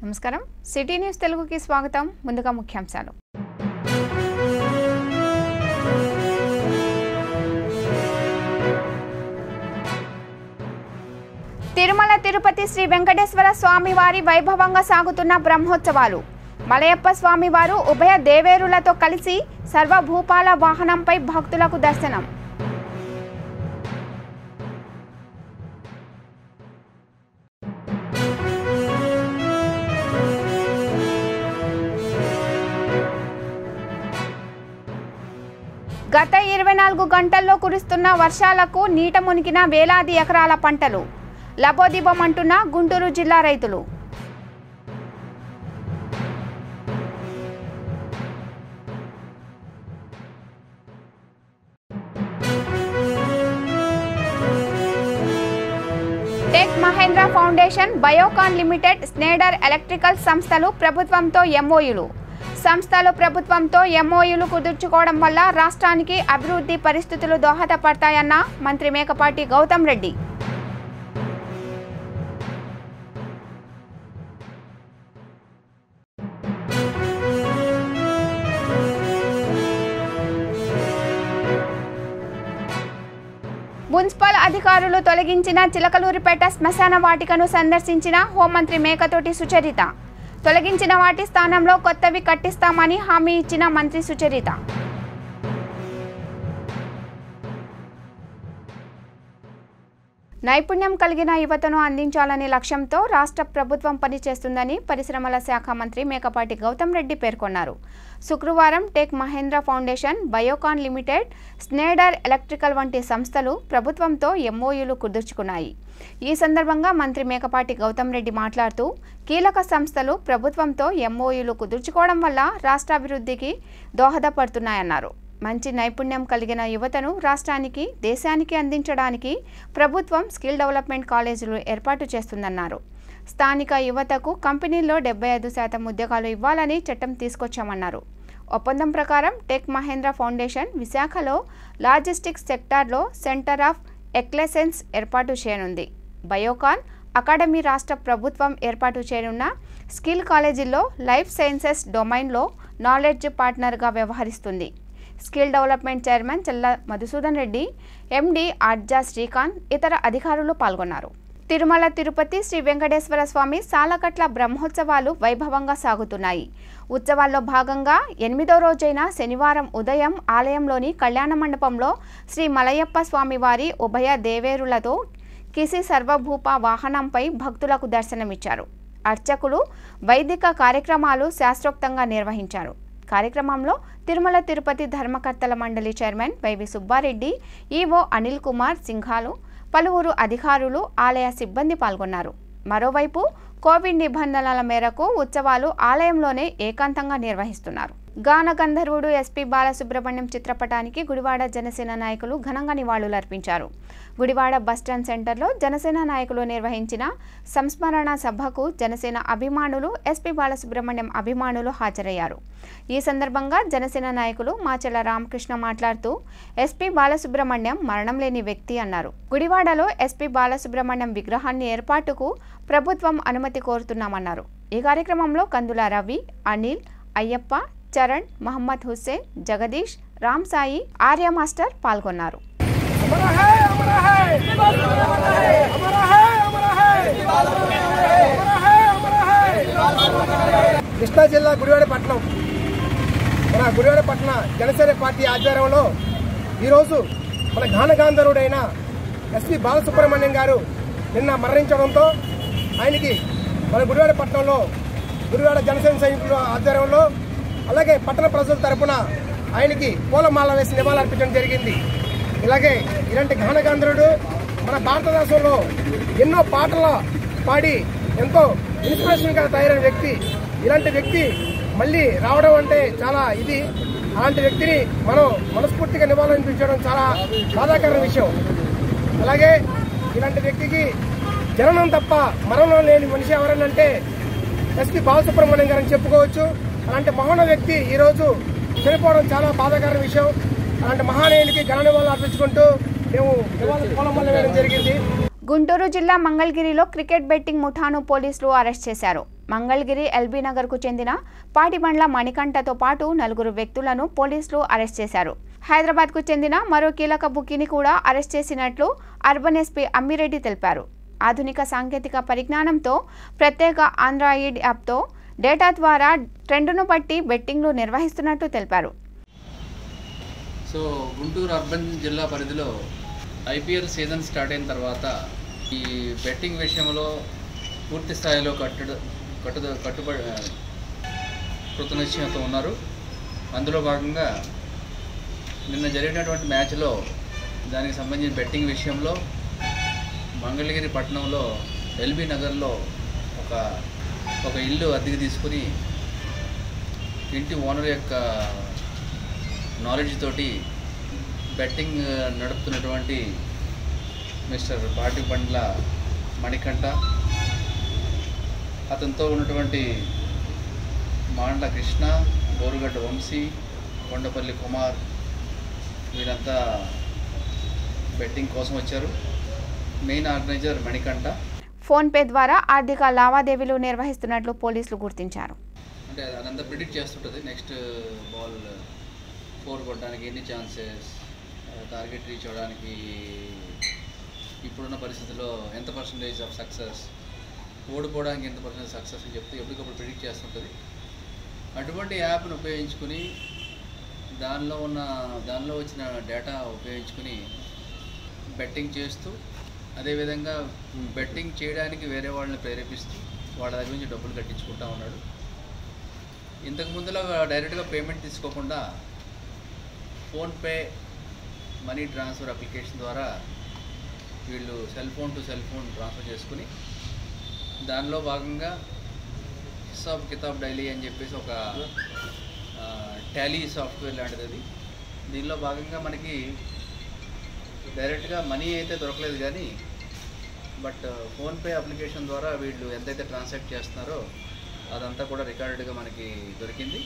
నమస్కారం city news తెలుగుకి స్వాగతం ముందుగా ముఖ్యాంశాలు తిరుమల తిరుపతి శ్రీ వెంకటేశ్వర స్వామి వారి వైభవంగా సాగుతున్న బ్రహ్మోత్సవాలు మలయప్ప స్వామి వారు ఉభయ దేవేరులతో కలిసి సర్వభూపాల వాహనంపై భక్తులకు దర్శనం గత 24 గంటల్లో కురుస్తున్న వర్షాలకు నీట మునిగిన వేలాది ఎకరాల పంటలు లబోదిబమంటున్న గుంటూరు జిల్లా రైతులు Tech Mahindra foundation Biocon limited Schneider electrical సంస్థలు ప్రభుత్వంతో ఎంఓయూలు సంస్థలు ప్రభుత్వంతో ఎంఓయూలు కుదుర్చుకోవడం వల్ల రాష్ట్రానికి అభివృద్ధి పరిస్థితులు దోహదపడతాయన్న మంత్రి మేకపాటి గౌతమ్ రెడ్డి మున్సిపల్ అధికారులు తొలగించిన చిలకలూరిపేట శ్మశాన వాటికను సందర్శించిన హోంమంత్రి మేకతోటి సుచరిత తొలగించిన వాటి స్థానంలో కొత్తవి కట్టిస్తామని హామీ ఇచ్చిన మంత్రి సుచరిత నైపుణ్యం కలిగిన యువతను అందించాలనే లక్ష్యంతో రాష్ట్ర ప్రభుత్వం పనిచేస్తుందని పరిశ్రమల శాఖ మంత్రి మేకపాటి గౌతమ్ రెడ్డి పేర్కొన్నారు. శుక్రవారం Tech Mahindra foundation Biocon limited Schneider electrical వంటి సంస్థలు ప్రభుత్వంతో ఎంఓయూలు కుదుర్చుకున్నాయి. ఈ సందర్భంగా మంత్రి మేకపాటి గౌతమ్ రెడ్డి మాట్లాడుతూ కీలక సంస్థలు ప్రభుత్వంతో ఎంఓయూలు కుదుర్చుకోవడం వల్ల రాష్ట్రాభివృద్ధికి దోహదపడుతున్నాయన్నారు. మంచి నైపుణ్యం కలిగిన యువతను రాష్ట్రానికి దేశానికి అందించడానికి ప్రభుత్వం స్కిల్ డెవలప్మెంట్ కాలేజీలు ఏర్పాటు చేస్తుందన్నారు. స్థానిక యువతకు కంపెనీల్లో 75% ఉద్యోగాలు ఇవ్వాలని చట్టం తీసుకొచ్చామన్నారు. ఒప్పందం ప్రకారం టెక్ మహేంద్ర ఫౌండేషన్ విశాఖలో లాజిస్టిక్స్ సెక్టార్లో సెంటర్ ఆఫ్ ఎక్సలెన్స్ ఏర్పాటు చేయనుంది. బయోకాన్ అకాడమీ రాష్ట్ర ప్రభుత్వం ఏర్పాటు చేయనున్న స్కిల్ కాలేజీల్లో లైఫ్ సైన్సెస్ డొమైన్లో నాలెడ్జ్ పార్ట్నర్గా వ్యవహరిస్తుంది. స్కిల్ డెవలప్మెంట్ చైర్మన్ చెల్ల మధుసూదన్ రెడ్డి, ఎండి ఆర్జా శ్రీకాంత్ ఇతర అధికారులు పాల్గొన్నారు. తిరుమల తిరుపతి శ్రీ వెంకటేశ్వర స్వామి సాలకట్ల బ్రహ్మోత్సవాలు వైభవంగా సాగుతున్నాయి. ఉత్సవాల్లో భాగంగా 8వ రోజైన శనివారం ఉదయం ఆలయంలోని కళ్యాణ మండపంలో శ్రీ మలయప్ప స్వామి వారి ఉభయ దేవేరులతో కిసి సర్వభూప వాహనంపై భక్తులకు దర్శనమిచ్చారు. అర్చకులు వైదిక కార్యక్రమాలు శాస్త్రోక్తంగా నిర్వహించారు. కార్యక్రమంలో తిరుమల తిరుపతి ధర్మకర్తల మండలి చైర్మన్ వైవి సుబ్బారెడ్డి, ఈవో అనిల్ కుమార్ సింఘాలు, పలువురు అధికారులు, ఆలయ సిబ్బంది పాల్గొన్నారు. మరోవైపు కోవిడ్ నిబంధనల మేరకు ఉత్సవాలు ఆలయంలోనే ఏకాంతంగా నిర్వహిస్తున్నారు. గాన గంధర్వుడు ఎస్పీ బాలసుబ్రహ్మణ్యం చిత్రపటానికి గుడివాడ జనసేన నాయకులు ఘనంగా నివాళులర్పించారు. గుడివాడ బస్టాండ్ సెంటర్లో జనసేన నాయకులు నిర్వహించిన సంస్మరణ సభకు జనసేన అభిమానులు, ఎస్పీ బాలసుబ్రహ్మణ్యం అభిమానులు హాజరయ్యారు. ఈ సందర్భంగా జనసేన నాయకులు మాచెల రామకృష్ణ మాట్లాడుతూ ఎస్పీ బాలసుబ్రహ్మణ్యం మరణం లేని వ్యక్తి అన్నారు. గుడివాడలో ఎస్పీ బాలసుబ్రహ్మణ్యం విగ్రహాన్ని ఏర్పాటుకు ప్రభుత్వం అనుమతి కోరుతున్నామన్నారు. ఈ కార్యక్రమంలో కందుల రవి, అనిల్, అయ్యప్ప, చరణ్, మహమ్మద్ హుస్సేన్, జగదీష్, రామ్ సాయి, ఆర్య మాస్టర్ పాల్గొన్నారు. కృష్ణా జిల్లా గుడివాడ పట్టణం మన గుడివాడ పట్టణ జనసేన పార్టీ ఆధ్వర్యంలో ఈరోజు మన గానగాంధర్వుడైన ఎస్పీ బాలసుబ్రహ్మణ్యం గారు నిన్న మరణించడంతో ఆయనకి మన గుడివాడ పట్టణంలో గుడివాడ జనసేన సైనికుల ఆధ్వర్యంలో అలాగే పట్టణ ప్రజల తరపున ఆయనకి పూలమాల వేసి నివాళులర్పించడం జరిగింది. ఇలాగే ఇలాంటి గానగాంధర్వుడు మన భారతదేశంలో ఎన్నో పాటలు పాడి ఎంతో ఇన్స్పిరేషన్గా తయారైన వ్యక్తి. ఇలాంటి వ్యక్తి మళ్ళీ రావడం అంటే చాలా ఇది. అలాంటి వ్యక్తిని మనం మనస్ఫూర్తిగా నివాళులర్పించడం చాలా బాధాకరమైన విషయం. అలాగే ఇలాంటి వ్యక్తికి జననం తప్ప మరణం లేని మనిషి ఎవరనంటే ఎస్పీ బాలసుబ్రహ్మణ్యం గారని చెప్పుకోవచ్చు. అలాంటి మహాన వ్యక్తి ఈరోజు చనిపోవడం చాలా బాధాకరమైన విషయం. అలాంటి మహానీయునికి ఘన నివాళులు అర్పించుకుంటూ మేము పూలమాల వేయడం జరిగింది. గుంటూరు జిల్లా మంగళగిరిలో క్రికెట్ బెట్టింగ్ ముఠాను పోలీసులు అరెస్ట్ చేశారు. మంగళగిరి ఎల్బీ నగర్కు చెందిన పాటిబండ్ల మణికంఠతో పాటు 4 వ్యక్తులను పోలీసులు అరెస్ట్ చేశారు. హైదరాబాద్కు చెందిన మరో కీలక బుకీని కూడా అరెస్ట్ చేసినట్లు అర్బన్ ఎస్పీ అమ్మిరెడ్డి తెలిపారు. ఆధునిక సాంకేతిక పరిజ్ఞానంతో ప్రత్యేక ఆండ్రాయిడ్ యాప్తో డేటా ద్వారా ట్రెండ్ను బట్టి బెట్టింగ్లు నిర్వహిస్తున్నట్లు తెలిపారు. సో గుంటూరు అర్బన్ జిల్లా పరిధిలో ఐపీఎల్ సీజన్ స్టార్ట్ అయిన తర్వాత ఈ బెట్టింగ్ విషయంలో పూర్తి స్థాయిలో కృతనిశ్చయంతో ఉన్నారు. అందులో భాగంగా నిన్న జరిగినటువంటి మ్యాచ్లో దానికి సంబంధించిన బెట్టింగ్ విషయంలో మంగళగిరి పట్టణంలో ఎల్బీ నగర్లో ఒక ఇల్లు అద్దెకి తీసుకుని ఇంటి ఓనర్ యొక్క నాలెడ్జ్ తోటి బెట్టింగ్ నడుపుతున్నటువంటి మిస్టర్ పాటిబండ్ల మణికంఠ, అతనితో ఉన్నటువంటి మాండ్ల కృష్ణ, బోరుగడ్డ వంశీ, కొండపల్లి కుమార్ వీరంతా బెట్టింగ్ కోసం వచ్చారు. Main organiser Manikanta. ఫోన్పే ద్వారా ఆర్థిక లావాదేవీలు నిర్వహిస్తున్నట్లు పోలీసులు గుర్తించారు. అంటే అదంతా ప్రిడిక్ట్ చేస్తుంటుంది. నెక్స్ట్ బాల్ 4 కొట్టడానికి ఎన్ని ఛాన్సెస్, టార్గెట్ రీచ్ అవ్వడానికి ఇప్పుడున్న పరిస్థితుల్లో ఎంత పర్సంటేజ్ ఆఫ్ సక్సెస్, ఓడిపోవడానికి ఎంత పర్సెంటేజ్ సక్సెస్ అని చెప్తే ఎప్పటికప్పుడు ప్రిడిక్ట్ చేస్తుంటుంది. అటువంటి యాప్ను ఉపయోగించుకుని దానిలో వచ్చిన డేటా ఉపయోగించుకుని బెట్టింగ్ చేస్తూ, అదేవిధంగా బెట్టింగ్ చేయడానికి వేరే వాళ్ళని ప్రేరేపిస్తూ వాళ్ళ దగ్గర నుంచి డబ్బులు కట్టించుకుంటూ ఉన్నాడు. ఇంతకు ముందులో డైరెక్ట్గా పేమెంట్ తీసుకోకుండా ఫోన్పే మనీ ట్రాన్స్ఫర్ అప్లికేషన్ ద్వారా వీళ్ళు cell phone to cell phone transfer చేసుకుని దానిలో భాగంగా హిసాబ్ కితాబ్ డైలీ అని చెప్పేసి ఒక టాలీ సాఫ్ట్వేర్ లాంటిది అది. దీనిలో భాగంగా మనకి డైరెక్ట్గా మనీ అయితే దొరకలేదు, కానీ బట్ ఫోన్పే అప్లికేషన్ ద్వారా వీళ్ళు ఎంతైతే ట్రాన్సాక్ట్ చేస్తున్నారో అదంతా కూడా రికార్డెడ్గా మనకి దొరికింది.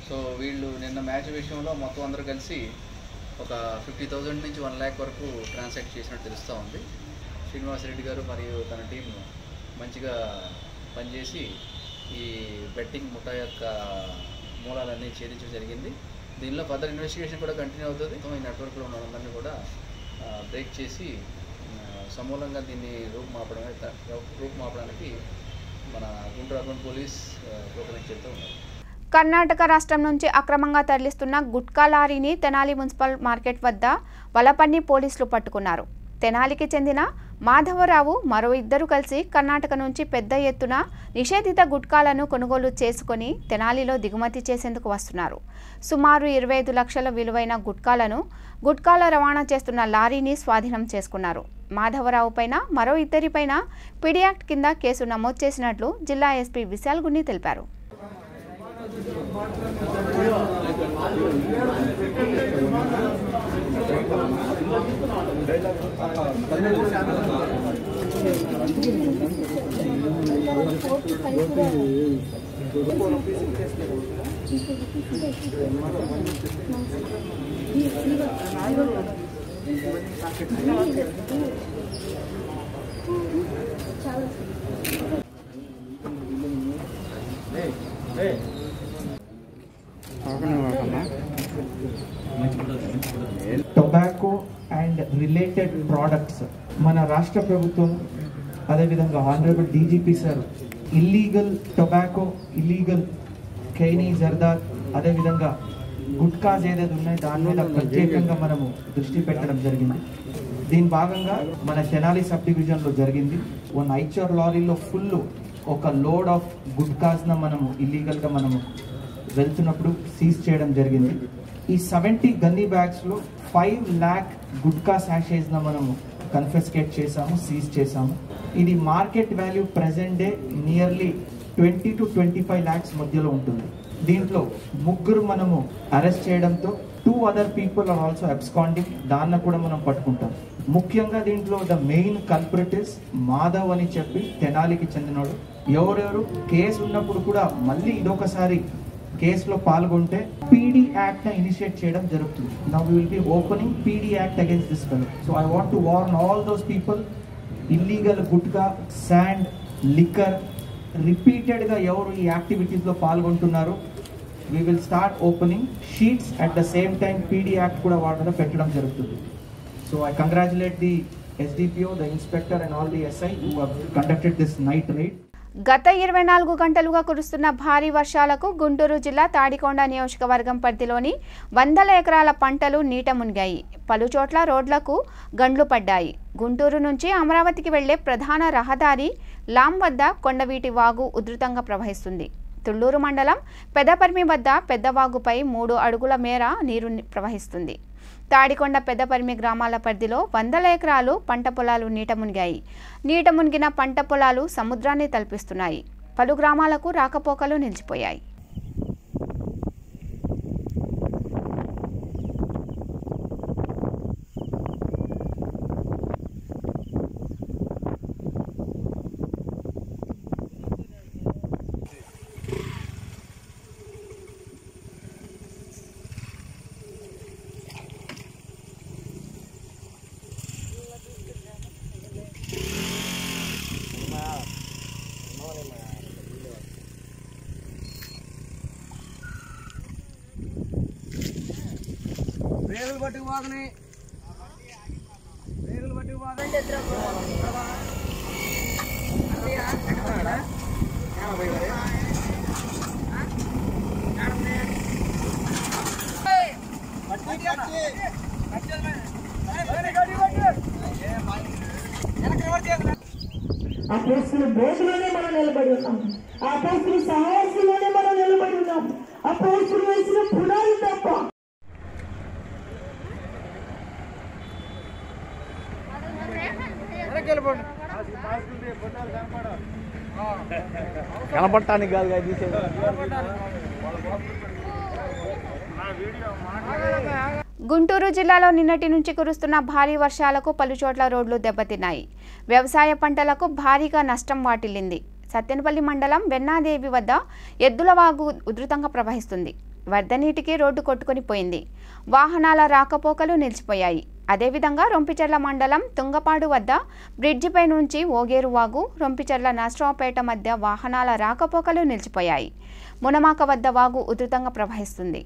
సో వీళ్ళు నిన్న మ్యాచ్ విషయంలో మొత్తం అందరూ కలిసి ఒక 50,000 నుంచి 1 lakh వరకు ట్రాన్సాక్ట్ చేసినట్టు తెలుస్తూ ఉంది. శ్రీనివాసరెడ్డి గారు మరియు తన టీం మంచిగా పనిచేసి ఈ బెట్టింగ్ ముఠా యొక్క మూలాలన్నీ ఛేదించడం జరిగింది. దీనిలో ఫర్దర్ ఇన్వెస్టిగేషన్ కూడా కంటిన్యూ అవుతుంది. ఈ నెట్వర్క్లో ఉన్న వాళ్ళందరినీ కూడా బ్రేక్ చేసి సమూలంగా దీన్ని రూపుమాపడానికి మన గుంటూరు అర్బన్ పోలీస్ కృతజ్ఞతతో ఉన్నారు. కర్ణాటక రాష్ట్రం నుంచి అక్రమంగా తరలిస్తున్న గుట్కా లారీని తెనాలి మున్సిపల్ మార్కెట్ వద్ద వలపన్ని పోలీసులు పట్టుకున్నారు. తెనాలికి చెందిన మాధవరావు మరో 2 కలిసి కర్ణాటక నుంచి పెద్ద ఎత్తున నిషేధిత గుట్కాలను కొనుగోలు చేసుకుని తెనాలిలో దిగుమతి చేసేందుకు వస్తున్నారు. సుమారు 25 లక్షల విలువైన గుట్కాల రవాణా చేస్తున్న లారీని స్వాధీనం చేసుకున్నారు. మాధవరావు పైన మరో 2 పైన పీడీ యాక్ట్ కింద కేసు నమోదు చేసినట్లు జిల్లా ఎస్పీ విశాల్ గున్ని తెలిపారు. టొబాకో అండ్ రిలేటెడ్ ప్రోడక్ట్స్ మన రాష్ట్ర ప్రభుత్వం అదేవిధంగా honourable DGP sir illegal tobacco, illegal khaini, జర్దార్, అదేవిధంగా గుట్కాస్ ఏదైతే ఉన్నాయో దాని మీద ప్రత్యేకంగా మనము దృష్టి పెట్టడం జరిగింది. దీని భాగంగా మన తెనాలి సబ్ డివిజన్లో జరిగింది. 1 ఐచర్ లారీలో ఫుల్ ఒక లోడ్ ఆఫ్ గుట్కాస్ను మనము ఇల్లీగల్గా మనము వెళ్తున్నప్పుడు సీజ్ చేయడం జరిగింది. ఈ 70 గన్నీ బ్యాగ్స్లో 5 lakh గుట్కా శాషేస్ను మనము కన్ఫెస్కేట్ చేసాము, సీజ్ చేసాము. ఇది market value present day nearly 20 to 25 lakhs మధ్యలో ఉంటుంది. దీంట్లో 3 మనము అరెస్ట్ చేయడంతో 2 other people are also absconding. దాన్ని కూడా మనం పట్టుకుంటాం. ముఖ్యంగా దీంట్లో the main culprit is Madhav అని చెప్పి తెనాలికి చెందినవాడు. ఎవరెవరు కేసు ఉన్నప్పుడు కూడా మళ్ళీ ఇదొకసారి కేసులో పాల్గొంటే పీడీ యాక్ట్ ఇనిషియేట్ చేయడం జరుగుతుంది. Now we will be opening PD act against this fellow. So I want to warn all those people, illegal gutka, sand, liquor రిపీటెడ్గా ఎవరు ఈ యాక్టివిటీస్లో పాల్గొంటున్నారు we will start opening sheets at the same time PD Act కూడా వాళ్ళ మీద పెట్టడం జరుగుతుంది. So I congratulate the SDPO, the inspector and all the SI who have conducted this night raid. గత 24 గంటలుగా కురుస్తున్న భారీ వర్షాలకు గుంటూరు జిల్లా తాడికొండ నియోజకవర్గం పరిధిలోని వందల ఎకరాల పంటలు నీట మునిగాయి. పలుచోట్ల రోడ్లకు గండ్లు పడ్డాయి. గుంటూరు నుంచి అమరావతికి వెళ్లే ప్రధాన రహదారి లాం వద్ద కొండవీటి వాగు ఉధృతంగా ప్రవహిస్తుంది. తుళ్లూరు మండలం పెదపర్మి వద్ద పెద్దవాగుపై 3 అడుగుల మేర నీరు ప్రవహిస్తుంది. తాడికొండ పెద్దపర్మి గ్రామాల పరిధిలో వందల ఎకరాలు పంట పొలాలు నీట మునిగాయి. నీట మునిగిన పంట పొలాలు సముద్రాన్ని తలపిస్తున్నాయి. పలు గ్రామాలకు రాకపోకలు నిలిచిపోయాయి. ఆ పోస్టుల బోర్డులోనే మనం నిలబడి ఉన్నాం. ఆ పోస్టుల సాహసులోనే మనం నిలబడి ఉన్నాం. ఆ పోస్టులు వేసిన పునాది తప్ప కనపడటానికి కాదు. గుంటూరు జిల్లాలో నిన్నటి నుంచి కురుస్తున్న భారీ వర్షాలకు పలుచోట్ల రోడ్లు దెబ్బతిన్నాయి. వ్యవసాయ పంటలకు భారీగా నష్టం వాటిల్లింది. సత్తెనపల్లి మండలం వెన్నాదేవి వద్ద ఎద్దుల వాగు ఉధృతంగా ప్రవహిస్తుంది. వరద నీటికి రోడ్డు కొట్టుకొని పోయింది. వాహనాల రాకపోకలు నిలిచిపోయాయి. అదేవిధంగా రొంపిచెర్ల మండలం తుంగపాడు వద్ద బ్రిడ్జిపై నుంచి ఓగేరు వాగు, రొంపిచెర్ల నర్సరావుపేట మధ్య వాహనాల రాకపోకలు నిలిచిపోయాయి. మునమాక వద్ద వాగు ఉధృతంగా ప్రవహిస్తుంది.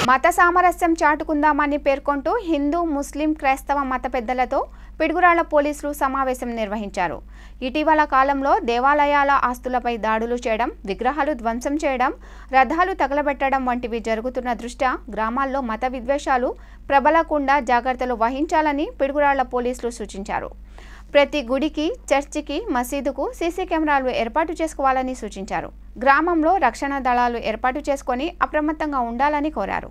మత సామరస్యం చాటుకుందామని పేర్కొంటూ హిందూ, ముస్లిం, క్రైస్తవ మత పెద్దలతో పిడుగురాళ్ల పోలీసులు సమావేశం నిర్వహించారు. ఇటీవల కాలంలో దేవాలయాల ఆస్తులపై దాడులు చేయడం, విగ్రహాలు ధ్వంసం చేయడం, రథాలు తగలబెట్టడం వంటివి జరుగుతున్న దృష్ట్యా గ్రామాల్లో మత విద్వేషాలు ప్రబలకుండా జాగ్రత్తలు వహించాలని పిడుగురాళ్ల పోలీసులు సూచించారు. ప్రతి గుడికి, చర్చికి, మసీదుకు సీసీ కెమెరాలు ఏర్పాటు చేసుకోవాలని సూచించారు. గ్రామంలో రక్షణ దళాలు ఏర్పాటు చేసుకొని అప్రమత్తంగా ఉండాలని కోరారు.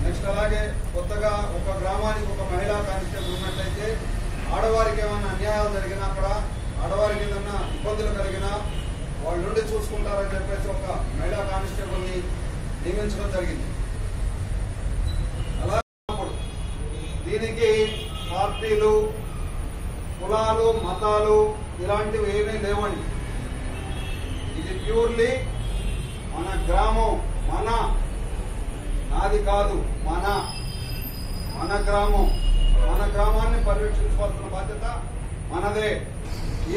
నెక్స్ట్ అలాగే కొత్తగా ఒక గ్రామానికి ఒక మహిళా కానిస్టేబుల్ ఉన్నట్లయితే ఆడవారికి ఏమైనా అన్యాయాలు జరిగినా అక్కడ ఆడవారికి ఏదైనా ఇబ్బందులు కలిగినా వాళ్ళ నుండి చూసుకుంటారని చెప్పేసి ఒక మహిళా కానిస్టేబుల్ని నియమించడం జరిగింది. అలాగే దీనికి పార్టీలు, కులాలు, మతాలు ఇలాంటివి ఏమీ లేవండి. ఇది ప్యూర్లీ మన గ్రామం, నాది కాదు, మన గ్రామం, మన గ్రామాన్ని పరిరక్షించుకోవాల్సిన బాధ్యత మనదే.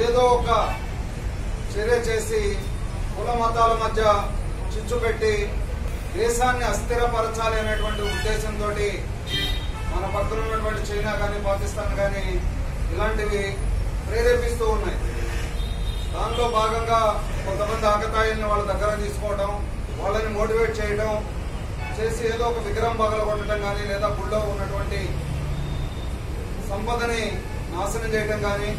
ఏదో ఒక చర్య చేసి కుల మతాల మధ్య చిచ్చు పెట్టి దేశాన్ని అస్థిరపరచాలి అనేటువంటి ఉద్దేశంతో మన పక్కన ఉన్నటువంటి చైనా కానీ, పాకిస్తాన్ కానీ ఇలాంటివి ప్రేరేపిస్తూ ఉన్నాయి. దాంట్లో భాగంగా కొంతమంది ఆకతాయిల్ని వాళ్ళ దగ్గర తీసుకోవడం, వాళ్ళని మోటివేట్ చేయడం, చేసి ఏదో ఒక విగ్రహం పగలగొట్టడం కానీ లేదా గుళ్ళో ఉన్నటువంటి సంపదని నాశనం చేయడం కానీ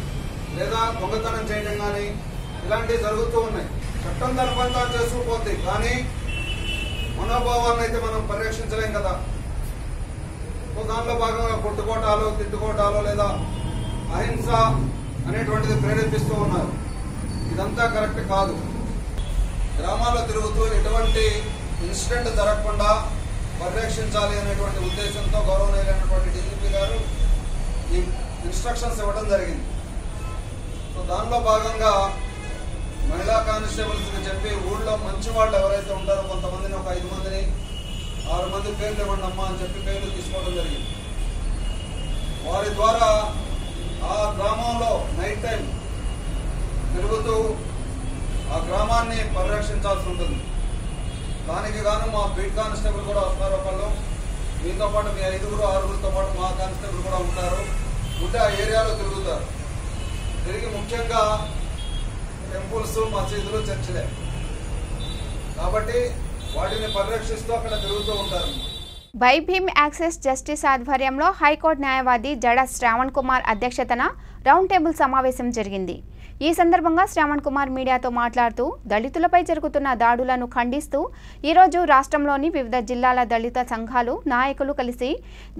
లేదా దొంగతనం చేయడం కానీ ఇలాంటివి జరుగుతూ ఉన్నాయి. చట్టం దాని పని తాను చేసుకుపోద్ది, కానీ మనోభావాలను అయితే మనం పరిరక్షించలేం కదా. దానిలో భాగంగా కొట్టుకోటాలు, తిట్టుకోటాలు లేదా అహింస అనేటువంటిది ప్రేరేపిస్తూ ఉన్నారు. ఇదంతా కరెక్ట్ కాదు. గ్రామాల్లో తిరుగుతూ ఎటువంటి ఇన్సిడెంట్ జరగకుండా పరిరక్షించాలి అనేటువంటి ఉద్దేశంతో గౌరవనీయులైనటువంటి డీజీపీ గారు ఈ ఇన్స్ట్రక్షన్స్ ఇవ్వడం జరిగింది. సో దానిలో భాగంగా మహిళా కానిస్టేబుల్స్కి చెప్పి ఊళ్ళో మంచి వాళ్ళు ఎవరైతే ఉంటారో కొంతమందిని, ఒక 5 మందిని 6 మంది పేర్లు ఇవ్వండి అమ్మా అని చెప్పి పేర్లు తీసుకోవడం జరిగింది. వారి ద్వారా ఆ గ్రామంలో నైట్ టైం తిరుగుతూ ఆ గ్రామాన్ని పరిరక్షించాల్సి ఉంటుంది. దానికి గాను మా బీట్ కానిస్టేబుల్ కూడా వస్తారు. ఒకళ్ళు మీతో పాటు మీ 5-6తో పాటు మా కానిస్టేబుల్ కూడా ఉంటారు. ఉంటే ఆ ఏరియాలో తిరుగుతారు. తిరిగి ముఖ్యంగా టెంపుల్స్, మసీదులు, చర్చిలే కాబట్టి వాటిని పరిరక్షిస్తూ అక్కడ తిరుగుతూ ఉంటారు. బై భీమ్ యాక్సెస్ జస్టిస్ ఆధ్వర్యంలో హైకోర్టు న్యాయవాది జడ శ్రావణ్ కుమార్ అధ్యక్షతన రౌండ్ టేబుల్ సమావేశం జరిగింది. ఈ సందర్భంగా శ్రావణ్ కుమార్ మీడియాతో మాట్లాడుతూ దళితులపై జరుగుతున్న దాడులను ఖండిస్తూ ఈరోజు రాష్ట్రంలోని వివిధ జిల్లాల దళిత సంఘాలు నాయకులు కలిసి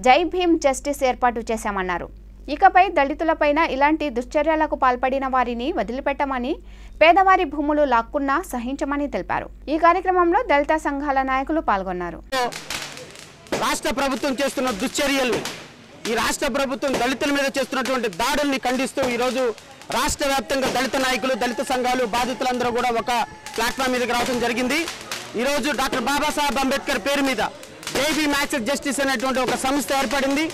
జై భీమ్ జస్టిస్ ఏర్పాటు చేశామన్నారు. ఇకపై దళితులపైన ఇలాంటి దుశ్చర్యలకు పాల్పడిన వారిని వదిలిపెట్టమని, పేదవారి భూములు లాక్కున్నా సహించమని తెలిపారు. ఈ కార్యక్రమంలో దళిత సంఘాల నాయకులు పాల్గొన్నారు. రాష్ట్ర ప్రభుత్వం చేస్తున్న దుశ్చర్యలు, ఈ రాష్ట్ర ప్రభుత్వం దళితుల మీద చేస్తున్నటువంటి దాడుల్ని ఖండిస్తూ ఈరోజు రాష్ట్ర వ్యాప్తంగా దళిత నాయకులు, దళిత సంఘాలు, బాధితులందరూ కూడా ఒక ప్లాట్ఫామ్ మీదకి రావడం జరిగింది. ఈరోజు డాక్టర్ బాబాసాహెబ్ అంబేద్కర్ పేరు మీద జై భీమ్ యాక్సెస్ జస్టిస్ అనేటువంటి ఒక సంస్థ ఏర్పడింది.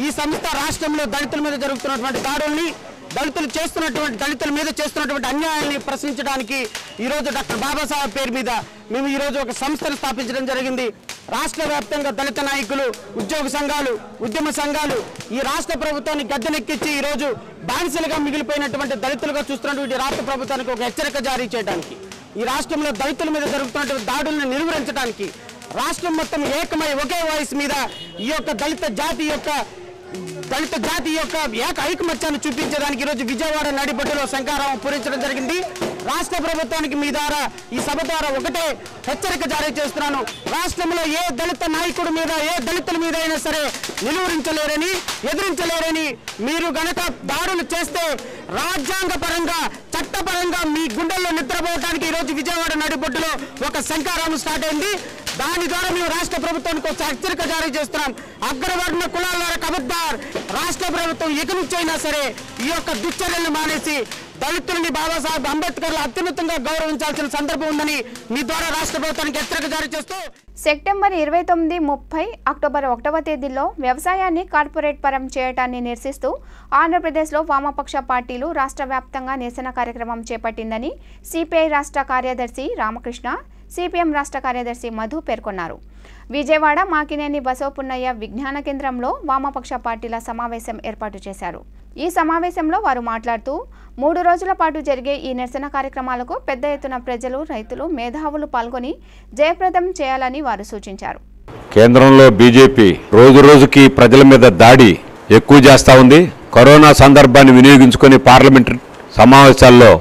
ఈ సంస్థ రాష్ట్రంలో దళితుల మీద జరుగుతున్నటువంటి దాడుల్ని, దళితుల మీద చేస్తున్నటువంటి అన్యాయాన్ని ప్రశ్నించడానికి ఈరోజు డాక్టర్ బాబాసాహెబ్ పేరు మీద మేము ఈరోజు ఒక సంస్థను స్థాపించడం జరిగింది. రాష్ట్ర వ్యాప్తంగా దళిత నాయకులు, ఉద్యోగ సంఘాలు, ఉద్యమ సంఘాలు ఈ రాష్ట్ర ప్రభుత్వాన్ని గద్దెనెక్కించి ఈరోజు బానిసలుగా మిగిలిపోయినటువంటి దళితులుగా చూస్తున్నటువంటి రాష్ట్ర ప్రభుత్వానికి ఒక హెచ్చరిక జారీ చేయడానికి, ఈ రాష్ట్రంలో దళితుల మీద జరుగుతున్నటువంటి దాడులను నిర్వహించడానికి రాష్ట్రం మొత్తం ఏకమై ఒకే వాయిస్ మీద ఈ యొక్క దళిత జాతి యొక్క ఐకమత్యాన్ని చూపించడానికి ఈరోజు విజయవాడ నడిబొడ్డులో శంఖారావం పూరించడం జరిగింది. రాష్ట్ర ప్రభుత్వానికి మీ ద్వారా, ఈ సభ ద్వారా ఒకటే హెచ్చరిక జారీ చేస్తున్నాను. రాష్ట్రంలో ఏ దళిత నాయకుడి మీద, ఏ దళితుల మీద అయినా సరే నిలువరించలేరని, ఎదిరించలేరని, మీరు గనక దాడులు చేస్తే రాజ్యాంగ పరంగా, చట్టపరంగా మీ గుండెల్లో నిద్రపోవడానికి ఈరోజు విజయవాడ నడిబొడ్డులో ఒక శంఖారావం స్టార్ట్ అయింది. దాని ద్వారా మేము రాష్ట్ర ప్రభుత్వానికి ఒక హెచ్చరిక జారీ చేస్తున్నాం. అగ్రవర్ణ కులాల కబద్దార్, రాష్ట్ర ప్రభుత్వం ఇక నుంచి అయినా సరే ఈ యొక్క దుశ్చర్యలను మానేసి దళితులని బాబాసాహెబ్ అంబేద్కర్ అత్యున్నతంగా గౌరవించాల్సిన సందర్భం ఉందని మీ ద్వారా రాష్ట్ర ప్రభుత్వానికి హెచ్చరిక జారీ చేస్తూ సెప్టెంబర్ 29, 30, అక్టోబర్ 1వ తేదీల్లో వ్యవసాయాన్ని కార్పొరేట్ పరం చేయడాన్ని నిరసిస్తూ ఆంధ్రప్రదేశ్లో వామపక్ష పార్టీలు రాష్ట్ర వ్యాప్తంగా నిరసన కార్యక్రమం చేపట్టిందని సిపిఐ రాష్ట్ర కార్యదర్శి రామకృష్ణ, సిపిఎం రాష్ట్ర కార్యదర్శి మధు పేర్కొన్నారు. విజయవాడ మాకినేని బసవపున్నయ్య విజ్ఞాన కేంద్రంలో వామపక్ష పార్టీల సమావేశం ఏర్పాటు చేశారు. ఈ సమావేశంలో వారు మాట్లాడుతూ 3 రోజుల పాటు జరిగే ఈ నిరసన కార్యక్రమాలకు పెద్ద ఎత్తున ప్రజలు, రైతులు, మేధావులు పాల్గొని జయప్రదం చేయాలని వారు సూచించారు. కేంద్రంలో బీజేపీ రోజురోజుకి ప్రజల మీద దాడి ఎక్కువ చేస్తూ ఉంది. కరోనా సందర్భాన్ని వినియోగించుకొని పార్లమెంటు సమావేశాల్లో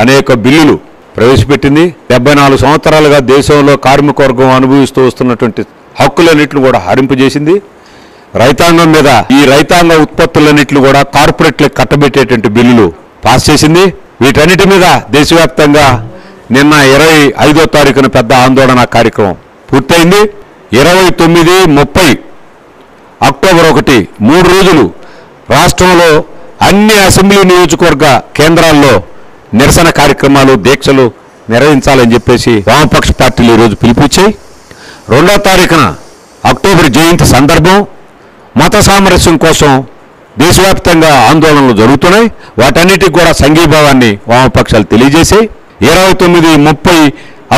అనేక బిల్లులు ప్రవేశపెట్టింది. 74 సంవత్సరాలుగా దేశంలో కార్మిక వర్గం అనుభవిస్తూ వస్తున్నటువంటి హక్కులన్నింటిని కూడా హరింపజేసింది. రైతాంగం మీద ఈ రైతాంగ ఉత్పత్తులన్నింటిని కూడా కార్పొరేట్లకు కట్టబెట్టేటువంటి బిల్లులు పాస్ చేసింది. వీటన్నిటి మీద దేశవ్యాప్తంగా నిన్న 25వ తారీఖున పెద్ద ఆందోళన కార్యక్రమం పూర్తయింది. 29, 30, అక్టోబర్ 1 3 రోజులు రాష్ట్రంలో అన్ని అసెంబ్లీ నియోజకవర్గ కేంద్రాల్లో నిరసన కార్యక్రమాలు, దీక్షలు నిర్వహించాలని చెప్పేసి వామపక్ష పార్టీలు ఈరోజు పిలిపించాయి. 2వ తారీఖున అక్టోబర్ జయంతి సందర్భం, మత సామరస్యం కోసం దేశవ్యాప్తంగా ఆందోళనలు జరుగుతున్నాయి. వాటన్నిటికి కూడా సంఘీభావాన్ని వామపక్షాలు తెలియజేశాయి. 29, 30,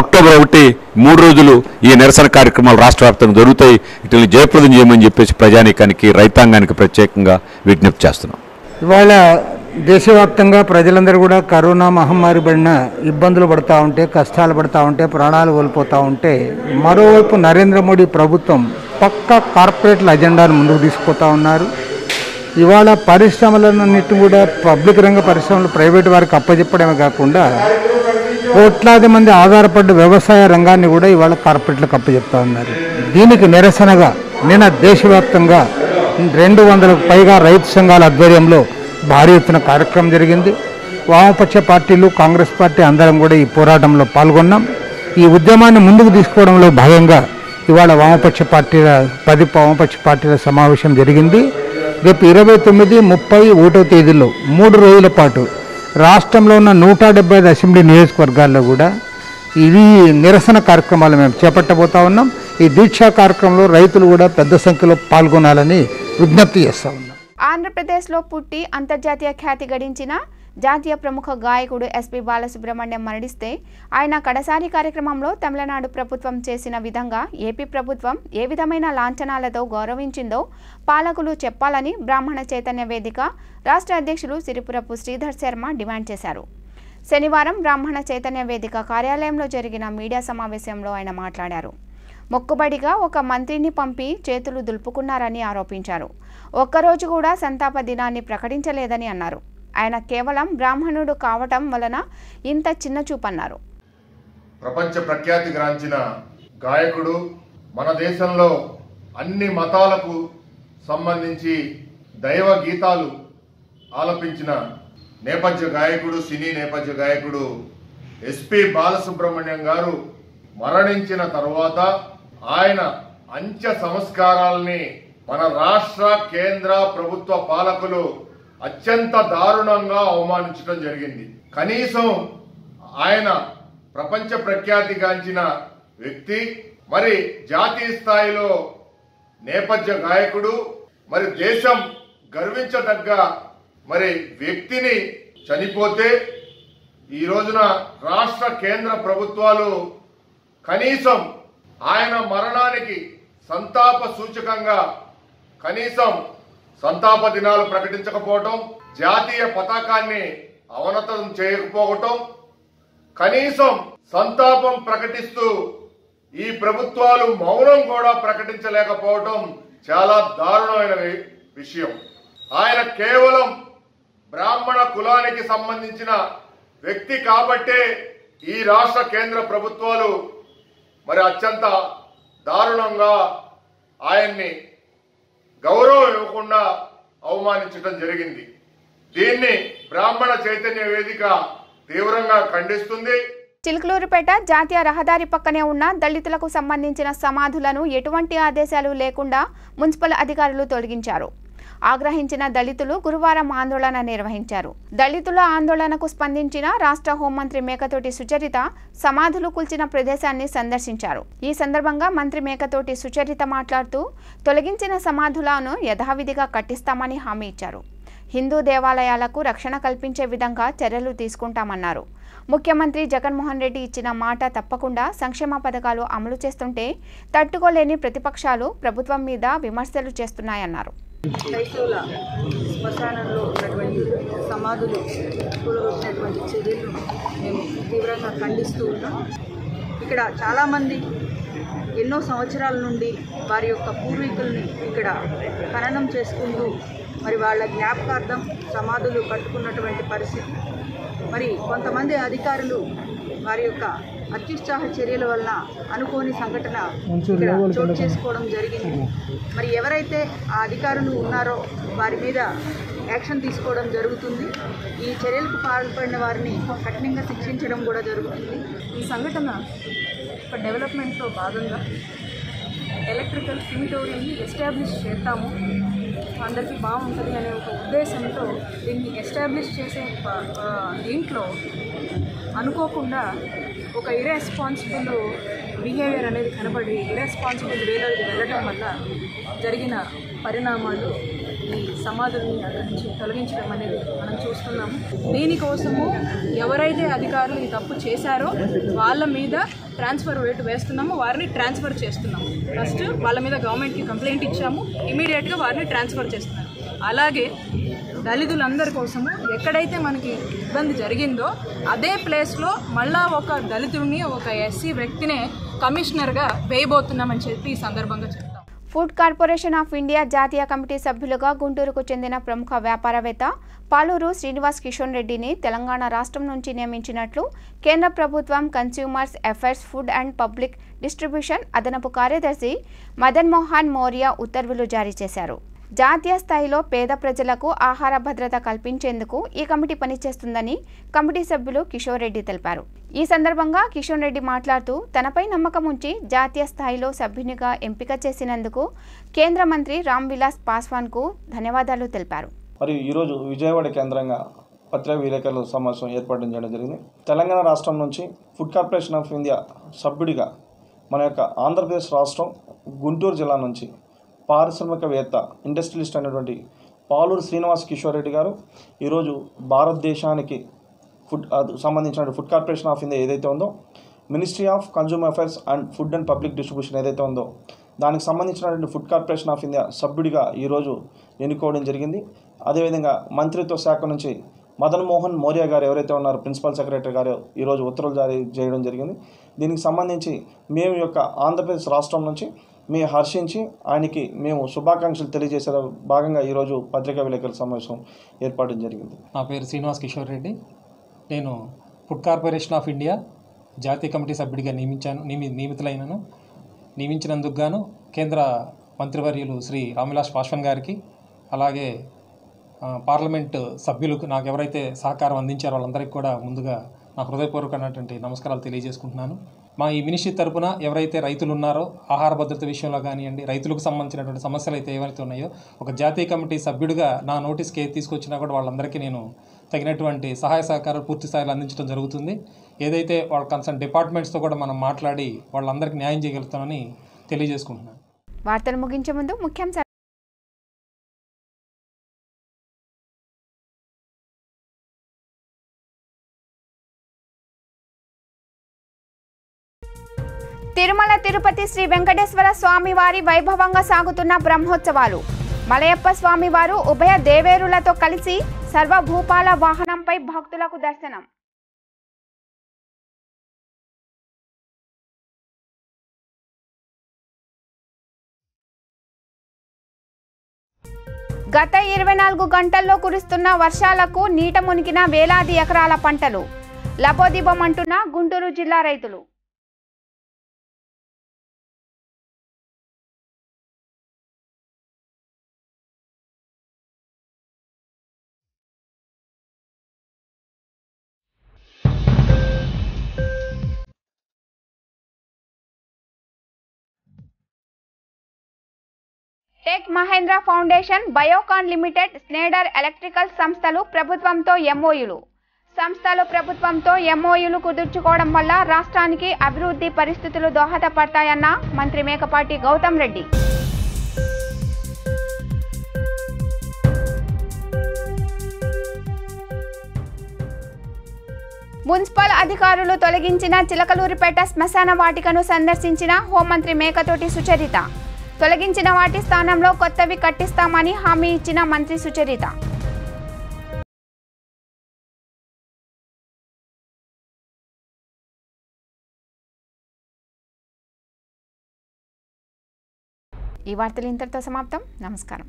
అక్టోబర్ 1 3 రోజులు ఈ నిరసన కార్యక్రమాలు రాష్ట్ర వ్యాప్తంగా జరుగుతాయి. వీటిని జయప్రదం చేయమని చెప్పేసి ప్రజానీకానికి, రైతాంగానికి ప్రత్యేకంగా విజ్ఞప్తి చేస్తున్నాం. ఇవాళ దేశవ్యాప్తంగా ప్రజలందరూ కూడా కరోనా మహమ్మారి పడిన ఇబ్బందులు పడుతూ ఉంటే, కష్టాలు పడుతూ ఉంటే, ప్రాణాలు కోల్పోతూ ఉంటే, మరోవైపు నరేంద్ర మోడీ ప్రభుత్వం పక్కా కార్పొరేట్ల అజెండాను ముందుకు తీసుకుపోతూ ఉన్నారు. ఇవాళ పరిశ్రమలన్నిటి కూడా పబ్లిక్ రంగ పరిశ్రమలు ప్రైవేటు వారికి అప్పచెప్పడమే కాకుండా కోట్లాది మంది ఆధారపడ్డ వ్యవసాయ రంగాన్ని కూడా ఇవాళ కార్పొరేట్లకు అప్పచెప్తా ఉన్నారు. దీనికి నిరసనగా నిన్న దేశవ్యాప్తంగా 200కు పైగా రైతు సంఘాల ఆధ్వర్యంలో భారీ ఎత్తున కార్యక్రమం జరిగింది. వామపక్ష పార్టీలు, కాంగ్రెస్ పార్టీ అందరం కూడా ఈ పోరాటంలో పాల్గొన్నాం. ఈ ఉద్యమాన్ని ముందుకు తీసుకోవడంలో భాగంగా ఇవాళ 10 వామపక్ష పార్టీల సమావేశం జరిగింది. రేపు 29, 30, 1వ తేదీల్లో 3 రోజుల పాటు రాష్ట్రంలో ఉన్న 175 అసెంబ్లీ నియోజకవర్గాల్లో కూడా ఇవి నిరసన కార్యక్రమాలు మేము చేపట్టబోతా ఉన్నాం. ఈ దీక్షా కార్యక్రమంలో రైతులు కూడా పెద్ద సంఖ్యలో పాల్గొనాలని విజ్ఞప్తి చేస్తా ఉన్నాం. ఆంధ్రప్రదేశ్లో పుట్టి అంతర్జాతీయ ఖ్యాతి గడించిన జాతీయ ప్రముఖ గాయకుడు ఎస్పి బాలసుబ్రహ్మణ్యం మరణిస్తే ఆయన కడసారి కార్యక్రమంలో తమిళనాడు ప్రభుత్వం చేసిన విధంగా ఏపీ ప్రభుత్వం ఏ విధమైన లాంఛనాలతో గౌరవించిందో పాలకులు చెప్పాలని బ్రాహ్మణ చైతన్య వేదిక రాష్ట్ర అధ్యక్షులు సిరిపురపు శ్రీధర్ శర్మ డిమాండ్ చేశారు. శనివారం బ్రాహ్మణ చైతన్య వేదిక కార్యాలయంలో జరిగిన మీడియా సమావేశంలో ఆయన మాట్లాడారు. మొక్కుబడిగా ఒక మంత్రిని పంపి చేతులు దులుపుకున్నారని ఆరోపించారు. ఒక్కరోజు కూడా సంతాప దినాన్ని ప్రకటించలేదని అన్నారు. ఆయన కేవలం బ్రాహ్మణుడు కావటం వలన ఇంత చిన్న చూపన్నారు. ప్రపంచ ప్రఖ్యాతి గాంచిన గాయకుడు, మన దేశంలో అన్ని మతాలకు సంబంధించి దైవ గీతాలు ఆలపించిన నేపథ్య గాయకుడు, సినీ నేపథ్య గాయకుడు ఎస్పి బాలసుబ్రహ్మణ్యం గారు మరణించిన తర్వాత ఆయన అంత్య సంస్కారాల్ని మన రాష్ట్ర, కేంద్ర ప్రభుత్వ పాలకులు అత్యంత దారుణంగా అవమానించడం జరిగింది. కనీసం ఆయన ప్రపంచ ప్రఖ్యాతిగాంచిన వ్యక్తి, మరి జాతీయ స్థాయిలో నేపథ్య గాయకుడు, మరి దేశం గర్వించదగ్గ మరి వ్యక్తిని చనిపోతే ఈ రోజున రాష్ట్ర, కేంద్ర ప్రభుత్వాలు కనీసం ఆయన మరణానికి సంతాప సూచకంగా కనీసం సంతాప దినాలు ప్రకటించకపోవటం, జాతీయ పతాకాన్ని అవనతం చేయకపోవటం, కనీసం సంతాపం ప్రకటిస్తూ ఈ ప్రభుత్వాలు మౌనం కూడా ప్రకటించలేకపోవటం చాలా దారుణమైన విషయం. ఆయన కేవలం బ్రాహ్మణ కులానికి సంబంధించిన వ్యక్తి కాబట్టే ఈ రాష్ట్ర, కేంద్ర ప్రభుత్వాలు మరి అత్యంత దారుణంగా ఆయన్ని గౌరవం ఇవ్వకుండా అవమానించడం జరిగింది. దీన్ని బ్రాహ్మణ చైతన్య వేదిక తీవ్రంగా ఖండిస్తుంది. చిలుకలూరుపేట జాతీయ రహదారి పక్కనే ఉన్న దళితులకు సంబంధించిన సమాధులను ఎటువంటి ఆదేశాలు లేకుండా మున్సిపల్ అధికారులు తొలగించారు. ఆగ్రహించిన దళితులు గురువారం ఆందోళన నిర్వహించారు. దళితుల ఆందోళనకు స్పందించిన రాష్ట్ర హోంమంత్రి మేకతోటి సుచరిత సమాధులు కూల్చిన ప్రదేశాన్ని సందర్శించారు. ఈ సందర్భంగా మంత్రి మేకతోటి సుచరిత మాట్లాడుతూ తొలగించిన సమాధులను యథావిధిగా కట్టిస్తామని హామీ ఇచ్చారు. హిందూ దేవాలయాలకు రక్షణ కల్పించే విధంగా చర్యలు తీసుకుంటామన్నారు. ముఖ్యమంత్రి జగన్మోహన్ రెడ్డి ఇచ్చిన మాట తప్పకుండా సంక్షేమ పథకాలు అమలు చేస్తుంటే తట్టుకోలేని ప్రతిపక్షాలు ప్రభుత్వం మీద విమర్శలు చేస్తున్నాయన్నారు. క్రైస్తవుల శ్మశానంలో ఉన్నటువంటి సమాధులు కూడగొట్టినటువంటి చర్యలను మేము తీవ్రంగా ఖండిస్తూ ఉన్నాం. ఇక్కడ చాలామంది ఎన్నో సంవత్సరాల నుండి వారి యొక్క పూర్వీకుల్ని ఇక్కడ ఖననం చేసుకుంటూ మరి వాళ్ళ జ్ఞాపకార్థం సమాధులు కట్టుకున్నటువంటి పరిస్థితి. మరి కొంతమంది అధికారులు వారి యొక్క అత్యుత్సాహ చర్యల వలన అనుకోని సంఘటన ఇక్కడ చోటు చేసుకోవడం జరిగింది. మరి ఎవరైతే ఆ అధికారులు ఉన్నారో వారి మీద యాక్షన్ తీసుకోవడం జరుగుతుంది. ఈ చర్యలకు పాల్పడిన వారిని కఠినంగా శిక్షించడం కూడా జరుగుతుంది. ఈ సంఘటన ఒక డెవలప్మెంట్లో భాగంగా ఎలక్ట్రికల్ క్రిమిటోరియంని ఎస్టాబ్లిష్ చేస్తాము, అందరికీ బాగుంటుంది అనే ఒక ఉద్దేశంతో దీన్ని ఎస్టాబ్లిష్ చేసే దీంట్లో అనుకోకుండా ఒక ఇర్రెస్పాన్సిబుల్ బిహేవియర్ అనేది కనబడి ఇర్రెస్పాన్సిబుల్ వేలో వెళ్ళడం వల్ల జరిగిన పరిణామాలు ఈ సమాధుల్ని అక్కడి నుంచి తొలగించడం అనేది మనం చూస్తున్నాము. దీనికోసము ఎవరైతే అధికారులు ఈ తప్పు చేశారో వాళ్ళ మీద ట్రాన్స్ఫర్ రేటు వేస్తున్నాము, వారిని ట్రాన్స్ఫర్ చేస్తున్నాము. ఫస్ట్ వాళ్ళ మీద గవర్నమెంట్కి కంప్లైంట్ ఇచ్చాము, ఇమీడియట్గా వారిని ట్రాన్స్ఫర్ చేస్తున్నాము. అలాగే దళితులందరి కోసము ఎక్కడైతే మనకి ఇబ్బంది జరిగిందో అదే ప్లేస్లో మళ్ళా ఒక దళితుడిని ఒక ఎస్సీ వ్యక్తినే కమిషనర్గా వేయబోతున్నామని చెప్పి ఈ సందర్భంగా చెప్తాం. ఫుడ్ కార్పొరేషన్ ఆఫ్ ఇండియా జాతీయ కమిటీ సభ్యులుగా గుంటూరుకు చెందిన ప్రముఖ వ్యాపారవేత్త పాలూరు శ్రీనివాస్ కిషన్ రెడ్డిని తెలంగాణ రాష్ట్రం నుంచి నియమించినట్లు కేంద్ర ప్రభుత్వం consumers affairs food and public distribution అదనపు కార్యదర్శి మదన్ మోహన్ మౌర్య ఉత్తర్వులు జారీ చేశారు. జాతీయ స్థాయిలో పేద ప్రజలకు ఆహార భద్రత కల్పించేందుకు ఈ కమిటీ పనిచేస్తుందని కమిటీ సభ్యులు కిషోర్ రెడ్డి తెలిపారు. ఈ సందర్భంగా కిషోర్ రెడ్డి మాట్లాడుతూ తనపై నమ్మకం ఉంచి జాతీయ స్థాయిలో సభ్యునిగా ఎంపిక చేసినందుకు కేంద్ర మంత్రి రామ్ విలాస్ పాస్వాన్కు ధన్యవాదాలు తెలిపారు. మరియు ఈరోజు విజయవాడ కేంద్రంగా పత్రికా విలేకరుల సమావేశం ఏర్పాటు చేయడం జరిగింది. తెలంగాణ రాష్ట్రం నుంచి ఫుడ్ కార్పొరేషన్ ఆఫ్ ఇండియా సభ్యుడిగా మన యొక్క ఆంధ్రప్రదేశ్ రాష్ట్రం గుంటూరు జిల్లా నుంచి పారిశ్రామికవేత్త ఇండస్ట్రియలిస్ట్ అయినటువంటి పాలూరు శ్రీనివాస్ కిషోర్ రెడ్డి గారు ఈరోజు భారతదేశానికి సంబంధించిన ఫుడ్ కార్పొరేషన్ ఆఫ్ ఇండియా ఏదైతే ఉందో ministry of consumer affairs and food and public distribution ఏదైతే ఉందో దానికి సంబంధించినటువంటి ఫుడ్ కార్పొరేషన్ ఆఫ్ ఇండియా సభ్యుడిగా ఈరోజు ఎన్నుకోవడం జరిగింది. అదేవిధంగా మంత్రిత్వ శాఖ నుంచి మదన్ మోహన్ మౌర్య గారు ఎవరైతే ఉన్నారో ప్రిన్సిపల్ సెక్రటరీ గారు ఈరోజు ఉత్తర్వులు జారీ చేయడం జరిగింది. దీనికి సంబంధించి మేము యొక్క ఆంధ్రప్రదేశ్ రాష్ట్రం నుంచి మేము హర్షించి ఆయనకి మేము శుభాకాంక్షలు తెలియజేసే భాగంగా ఈరోజు పత్రికా విలేకరుల సమావేశం ఏర్పాటు జరిగింది. నా పేరు శ్రీనివాస్ కిషోర్ రెడ్డి. నేను ఫుడ్ కార్పొరేషన్ ఆఫ్ ఇండియా జాతీయ కమిటీ సభ్యుడిగా నియమితులైనను. నియమించినందుకు గాను కేంద్ర మంత్రివర్యులు శ్రీ రామ్ విలాస్ పాస్వాన్ గారికి అలాగే పార్లమెంట్ సభ్యులకు నాకు ఎవరైతే సహకారం అందించారో వాళ్ళందరికీ కూడా ముందుగా నా హృదయపూర్వకమైనటువంటి నమస్కారాలు తెలియజేసుకుంటున్నాను. మా ఈ మినిస్ట్రీ తరపున ఎవరైతే రైతులు ఉన్నారో ఆహార భద్రత విషయంలో కానివ్వండి, రైతులకు సంబంధించినటువంటి సమస్యలు అయితే ఏవైతే ఉన్నాయో ఒక జాతీయ కమిటీ సభ్యుడిగా నా నోటీస్కి తీసుకొచ్చినా కూడా వాళ్ళందరికీ నేను తగినటువంటి సహాయ సహకారాలు పూర్తి స్థాయిలో అందించడం జరుగుతుంది. ఏదైతే వాళ్ళ కన్సర్న్ డిపార్ట్మెంట్స్తో కూడా మనం మాట్లాడి వాళ్ళందరికీ న్యాయం చేయగలుగుతామని తెలియజేసుకుంటున్నాను. వార్తలు ముగించే ముందు ముఖ్యాంశాలు తిరుమల తిరుపతి శ్రీ వెంకటేశ్వర స్వామివారి వైభవంగా సాగుతున్న బ్రహ్మోత్సవాలు. మలయప్ప స్వామివారు ఉభయ దేవేరులతో కలిసి సర్వభూపాల వాహనంపై భక్తులకు దర్శనం. గత 24 గంటల్లో కురుస్తున్న వర్షాలకు నీట మునిగిన వేలాది ఎకరాల పంటలు. లబోదిబమంటున్న గుంటూరు జిల్లా రైతులు. Tech Mahindra foundation, Biocon limited, Schneider electrical సంస్థలు ప్రభుత్వంతో ఎంఓయూలు. సంస్థలు ప్రభుత్వంతో ఎంఓయూలు కుదుర్చుకోవడం వల్ల రాష్ట్రానికి అభివృద్ధి పరిస్థితులు దోహదపడతాయన్న మంత్రి మేకపాటి గౌతమ్ రెడ్డి. మున్సిపల్ అధికారులు తొలగించిన చిలకలూరిపేట శ్మశాన వాటికను సందర్శించిన హోంమంత్రి మేకతోటి సుచరిత. తొలగించిన వాటి స్థానంలో కొత్తవి కట్టిస్తామని హామీ ఇచ్చిన మంత్రి సుచరిత. ఈ వార్తలు ఇంతటితో సమాప్తం. నమస్కారం.